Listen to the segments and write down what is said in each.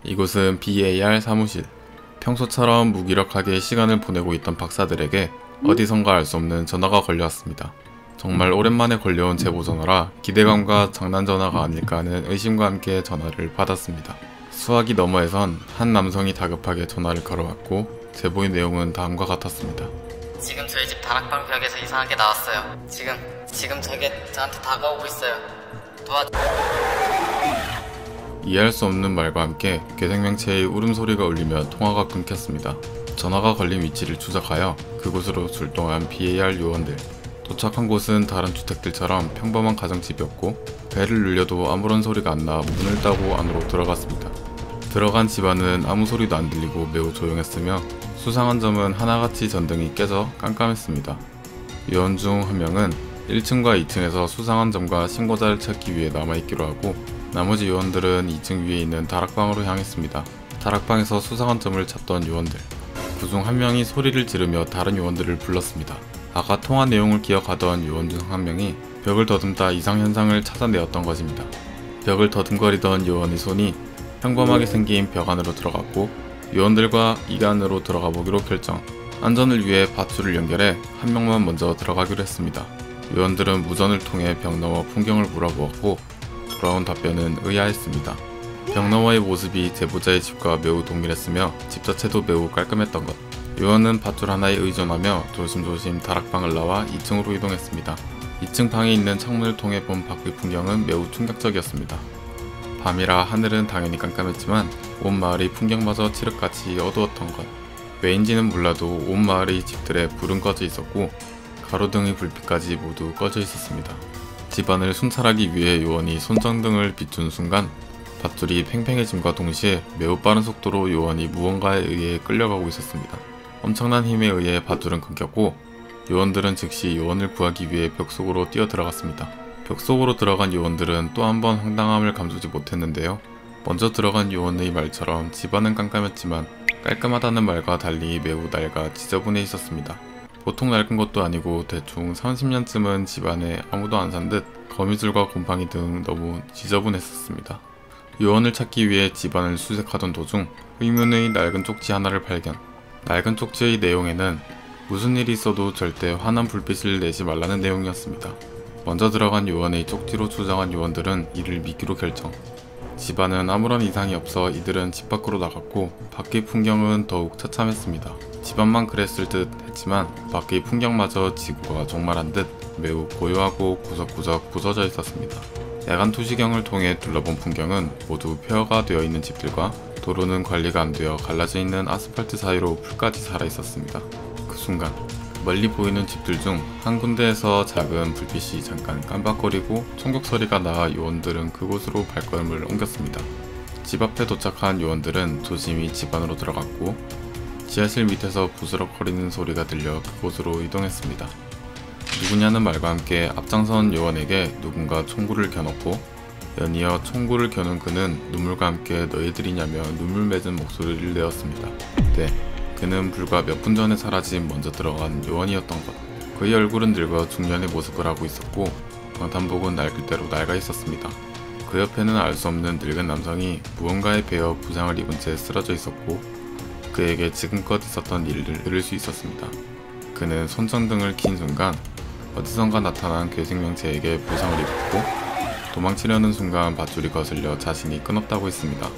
이곳은 BAR 사무실. 평소처럼 무기력하게 시간을 보내고 있던 박사들에게 어디선가 알 수 없는 전화가 걸려왔습니다. 정말 오랜만에 걸려온 제보전화라 기대감과 장난전화가 아닐까 하는 의심과 함께 전화를 받았습니다. 수화기 너머에선 한 남성이 다급하게 전화를 걸어왔고 제보의 내용은 다음과 같았습니다. 지금 저희 집 다락방 벽에서 이상하게 나왔어요. 지금 저게 저한테 다가오고 있어요. 이해할 수 없는 말과 함께 괴생명체의 울음소리가 울리며 통화가 끊겼습니다. 전화가 걸린 위치를 추적하여 그곳으로 출동한 BAR 요원들. 도착한 곳은 다른 주택들처럼 평범한 가정집이었고 배를 눌려도 아무런 소리가 안 나 문을 따고 안으로 들어갔습니다. 들어간 집안은 아무 소리도 안 들리고 매우 조용했으며 수상한 점은 하나같이 전등이 깨져 깜깜했습니다. 요원 중 한 명은 1층과 2층에서 수상한 점과 신고자를 찾기 위해 남아있기로 하고 나머지 요원들은 2층 위에 있는 다락방으로 향했습니다. 다락방에서 수상한 점을 찾던 요원들. 그중 한 명이 소리를 지르며 다른 요원들을 불렀습니다. 아까 통화 내용을 기억하던 요원 중 한 명이 벽을 더듬다 이상현상을 찾아내었던 것입니다. 벽을 더듬거리던 요원의 손이 평범하게 생긴 벽 안으로 들어갔고 요원들과 이 안으로 들어가 보기로 결정. 안전을 위해 밧줄을 연결해 한 명만 먼저 들어가기로 했습니다. 요원들은 무전을 통해 벽 너머 풍경을 물어보았고 돌아온 답변은 의아했습니다. 벽 너머의 모습이 제보자의 집과 매우 동일했으며 집 자체도 매우 깔끔했던 것. 요원은 밧줄 하나에 의존하며 조심조심 다락방을 나와 2층으로 이동했습니다. 2층 방에 있는 창문을 통해 본 밖의 풍경은 매우 충격적이었습니다. 밤이라 하늘은 당연히 깜깜했지만 온 마을의 풍경마저 칠흑같이 어두웠던 것. 왜인지는 몰라도 온 마을의 집들에 불은 꺼져 있었고 가로등의 불빛까지 모두 꺼져 있었습니다. 집안을 순찰하기 위해 요원이 손전등을 비춘 순간 밧줄이 팽팽해짐과 동시에 매우 빠른 속도로 요원이 무언가에 의해 끌려가고 있었습니다. 엄청난 힘에 의해 밧줄은 끊겼고 요원들은 즉시 요원을 구하기 위해 벽 속으로 뛰어 들어갔습니다. 벽 속으로 들어간 요원들은 또 한 번 황당함을 감추지 못했는데요. 먼저 들어간 요원의 말처럼 집안은 깜깜했지만 깔끔하다는 말과 달리 매우 낡아 지저분해 있었습니다. 보통 낡은 것도 아니고 대충 30년쯤은 집안에 아무도 안 산 듯 거미줄과 곰팡이 등 너무 지저분했었습니다. 요원을 찾기 위해 집안을 수색하던 도중 의문의 낡은 쪽지 하나를 발견. 낡은 쪽지의 내용에는 무슨 일이 있어도 절대 환한 불빛을 내지 말라는 내용이었습니다. 먼저 들어간 요원의 쪽지로 추정한 요원들은 이를 믿기로 결정. 집안은 아무런 이상이 없어 이들은 집 밖으로 나갔고 밖의 풍경은 더욱 처참했습니다. 집안만 그랬을 듯 했지만 밖의 풍경마저 지구가 종말한 듯 매우 고요하고 구석구석 부서져 있었습니다. 야간 투시경을 통해 둘러본 풍경은 모두 폐허가 되어 있는 집들과 도로는 관리가 안 되어 갈라져 있는 아스팔트 사이로 풀까지 살아 있었습니다. 그 순간 멀리 보이는 집들 중 한 군데에서 작은 불빛이 잠깐 깜박거리고 총격 소리가 나 요원들은 그곳으로 발걸음을 옮겼습니다. 집 앞에 도착한 요원들은 조심히 집 안으로 들어갔고 지하실 밑에서 부스럭거리는 소리가 들려 그곳으로 이동했습니다. 누구냐는 말과 함께 앞장선 요원에게 누군가 총구를 겨눴고 연이어 총구를 겨눈 그는 눈물과 함께 너희들이냐며 눈물 맺은 목소리를 내었습니다. 네, 그는 불과 몇 분 전에 사라진 먼저 들어간 요원이었던 것. 그의 얼굴은 늙어 중년의 모습을 하고 있었고 방탄복은 낡을 대로 낡아 있었습니다. 그 옆에는 알 수 없는 늙은 남성이 무언가에 베어 부상을 입은 채 쓰러져 있었고 그에게 지금껏 있었던 일을 들을 수 있었습니다. 그는 손전등을 킨 순간 어디선가 나타난 괴생명체에게 부상을 입었고 도망치려는 순간 밧줄이 거슬려 자신이 끊었다고 했습니다.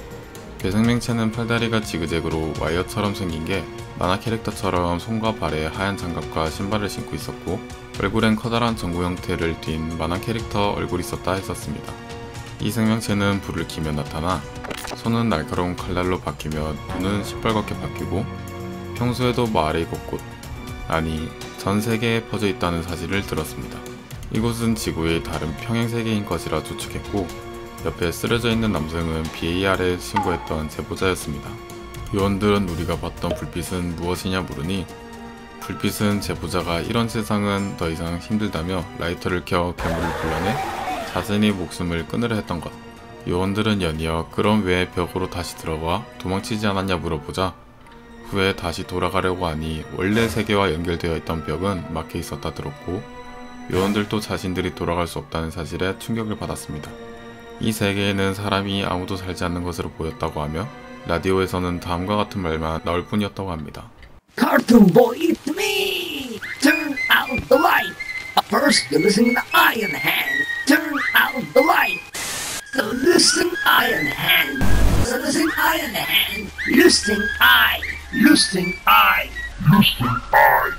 괴생명체는 팔다리가 지그재그로 와이어처럼 생긴 게 만화 캐릭터처럼 손과 발에 하얀 장갑과 신발을 신고 있었고 얼굴엔 커다란 전구 형태를 띤 만화 캐릭터 얼굴이 있었다 했었습니다. 이 생명체는 불을 켜면 나타나 손은 날카로운 칼날로 바뀌며 눈은 시뻘겋게 바뀌고 평소에도 마을의 곳곳, 아니 전 세계에 퍼져 있다는 사실을 들었습니다. 이곳은 지구의 다른 평행세계인 것이라 추측했고 옆에 쓰러져 있는 남성은 BAR에 신고했던 제보자였습니다. 요원들은 우리가 봤던 불빛은 무엇이냐 물으니 불빛은 제보자가 이런 세상은 더 이상 힘들다며 라이터를 켜 괴물을 불러내 자신의 목숨을 끊으려 했던 것. 요원들은 연이어 그럼 왜 벽으로 다시 들어와 도망치지 않았냐 물어보자 후에 다시 돌아가려고 하니 원래 세계와 연결되어 있던 벽은 막혀 있었다 들었고 요원들도 자신들이 돌아갈 수 없다는 사실에 충격을 받았습니다. 이 세계에는 사람이 아무도 살지 않는 것으로 보였다고 하며 라디오에서는 다음과 같은 말만 나올 뿐이었다고 합니다. Cartoon boy, it's me! Turn out the light! First, you loosen the iron hand. Turn out the light. So loosen iron hand. So loosen iron hand. Loosen eye. Loosen eye. Loosen eye.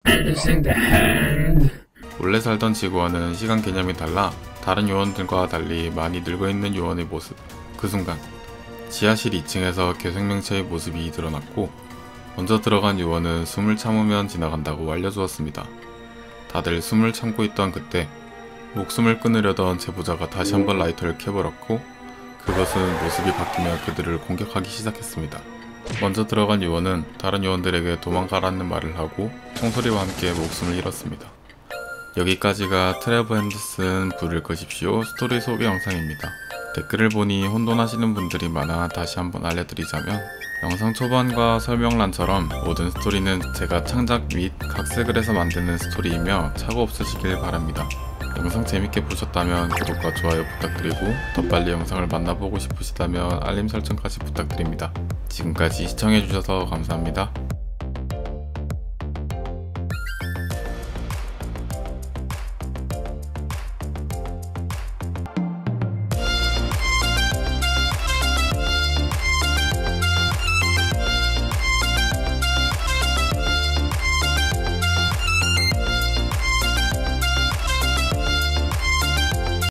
Loosen the hand. 원래 살던 지구와는 시간 개념이 달라 다른 요원들과 달리 많이 늙어있는 요원의 모습. 그 순간 지하실 2층에서 괴생명체의 모습이 드러났고 먼저 들어간 요원은 숨을 참으면 지나간다고 알려주었습니다. 다들 숨을 참고 있던 그때 목숨을 끊으려던 제보자가 다시 한번 라이터를 켜버렸고 그것은 모습이 바뀌며 그들을 공격하기 시작했습니다. 먼저 들어간 요원은 다른 요원들에게 도망가라는 말을 하고 총소리와 함께 목숨을 잃었습니다. 여기까지가 트레버 핸더슨 불을 끄십시오 스토리 소개 영상입니다. 댓글을 보니 혼돈하시는 분들이 많아 다시 한번 알려드리자면 영상 초반과 설명란처럼 모든 스토리는 제가 창작 및 각색을 해서 만드는 스토리이며 착오 없으시길 바랍니다. 영상 재밌게 보셨다면 구독과 좋아요 부탁드리고 더 빨리 영상을 만나보고 싶으시다면 알림 설정까지 부탁드립니다. 지금까지 시청해주셔서 감사합니다.